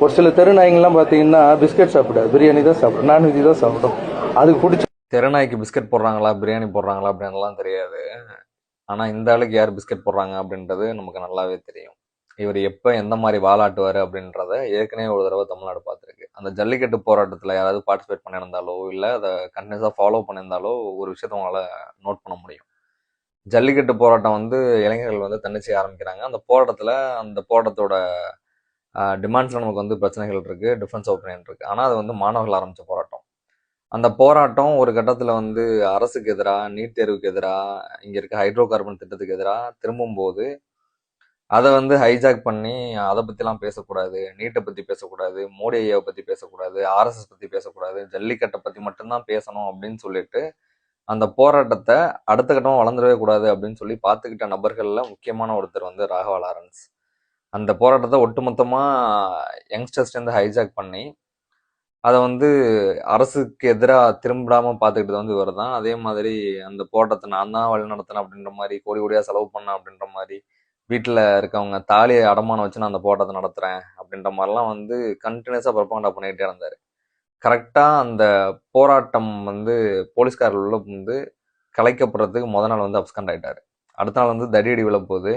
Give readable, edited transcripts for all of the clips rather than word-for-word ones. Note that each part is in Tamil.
ஒரு சில தெருநாய்ங்கெல்லாம் பார்த்தீங்கன்னா பிஸ்கட் சாப்பிடாது, பிரியாணி தான் சாப்பிடும், நான்வெஜ் தான் சாப்பிடும். அதுக்கு பிடிச்ச தெருநாய்க்கு பிஸ்கட் போடுறாங்களா பிரியாணி போடுறாங்களா அப்படின்லாம் தெரியாது. ஆனால் இந்த ஆளுக்கு யார் பிஸ்கட் போடுறாங்க அப்படின்றது நமக்கு நல்லாவே தெரியும். இவர் எப்போ எந்த மாதிரி வாலாட்டுவார் அப்படின்றத ஏற்கனவே ஒரு தடவை தமிழ்நாடு பார்த்துருக்கு. அந்த ஜல்லிக்கட்டு போராட்டத்தில் யாராவது பார்ட்டிசிபேட் பண்ணியிருந்தாலோ இல்லை அதை கண்டினியூஸாக ஃபாலோ பண்ணியிருந்தாலோ ஒரு விஷயத்த உங்களால் நோட் பண்ண முடியும். ஜல்லிக்கட்டு போராட்டம் வந்து இளைஞர்கள் வந்து தன்னிச்சை ஆரம்பிக்கிறாங்க. அந்த போராட்டத்தோட டிமாண்ட்ஸில் நமக்கு வந்து பிரச்சனைகள் இருக்குது, டிஃப்ரென்ஸ் ஒப்பீனியன் இருக்குது. ஆனால் அது வந்து மாணவர்கள் ஆரம்பித்த போராட்டம். அந்த போராட்டம் ஒரு கட்டத்தில் வந்து அரசுக்கு எதிராக, நீட் தேர்வுக்கு எதிராக, இங்கே இருக்க ஹைட்ரோ கார்பன் திட்டத்துக்கு எதிராக திரும்பும்போது அதை வந்து ஹைஜாக் பண்ணி அதை பற்றிலாம் பேசக்கூடாது, நீட்டை பற்றி பேசக்கூடாது, மோடி ஐயாவை பற்றி பேசக்கூடாது, ஆர்எஸ்எஸ் பற்றி பேசக்கூடாது, ஜல்லிக்கட்டை பற்றி மட்டும்தான் பேசணும் அப்படின்னு சொல்லிட்டு அந்த போராட்டத்தை அடுத்த கட்டமாக வளர்ந்துடவே கூடாது அப்படின்னு சொல்லி பார்த்துக்கிட்ட நபர்களில் முக்கியமான ஒருத்தர் வந்து ராகவா லாரன்ஸ். அந்த போராட்டத்தை ஒட்டுமொத்தமாக யங்ஸ்டர்ஸ்லேருந்து ஹைஜாக் பண்ணி அதை வந்து அரசுக்கு எதிராக திரும்பிடாமல் பார்த்துக்கிட்டது வந்து இவர் தான். அதே மாதிரி அந்த போராட்டத்தை நான் தான் வழி நடத்தினேன் அப்படின்ற மாதிரி, கோடி கோடியாக செலவு பண்ணேன் அப்படின்ற மாதிரி, வீட்டில் இருக்கவங்க தாலியை அடமானம் வச்சு நான் அந்த போராட்டத்தை நடத்துகிறேன் அப்படின்ற மாதிரிலாம் வந்து கண்டினியூஸாக ப்ரொபகண்டா பண்ணிகிட்டே இருந்தார். கரெக்டாக அந்த போராட்டம் வந்து போலீஸ்காரர்கள் உள்ள வந்து கலைக்கப்படுறதுக்கு நாள் வந்து அப்ஸ்கண்ட் ஆகிட்டார். அடுத்த நாள் வந்து தடியடி விழப்போகுது.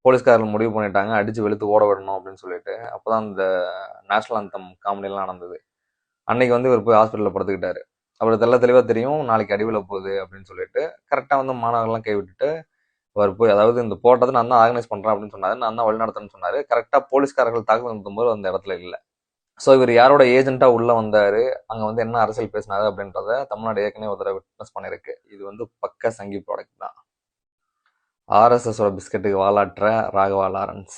போலீஸ்காரர்கள் முடிவு பண்ணிட்டாங்க அடித்து வெளுத்து ஓட விடணும் அப்படின்னு சொல்லிட்டு. அப்போ தான் அந்த நேஷனல் அந்தம் காமெடியெல்லாம் நடந்தது. அன்னைக்கு வந்து இவர் போய் ஹாஸ்பிட்டலில் படுத்துக்கிட்டாரு. அவருக்கு தெளிவாக தெரியும் நாளைக்கு அடி விழ போகுது அப்படின்னு சொல்லிட்டு. கரெக்டாக வந்து மாணவர்கள்லாம் கைவிட்டுட்டு அவர் போய், அதாவது இந்த போராட்டத்தை நான் தான் ஆர்கனைஸ் பண்ணுறேன் அப்படின்னு சொன்னார், நான் தான் வழிநடத்துன்னு சொன்னார். கரெக்டாக போலீஸ்காரர்கள் தாக்குதல் நடத்தும்போது அந்த இடத்துல இல்லை. ஸோ இவர் யாரோட ஏஜென்ட்டாக உள்ளே வந்தார், அங்கே வந்து என்ன அரசியல் பேசினாரு அப்படின்றத தமிழ்நாடு ஏற்கனவே ஒரு தடவை விட்னஸ் பண்ணியிருக்கு. இது வந்து பக்க சங்கி ப்ராடக்ட் தான். ஆர்எஸ்எஸோட பிஸ்கட்டுக்கு வாலாட்டுற ராகவா லாரன்ஸ்.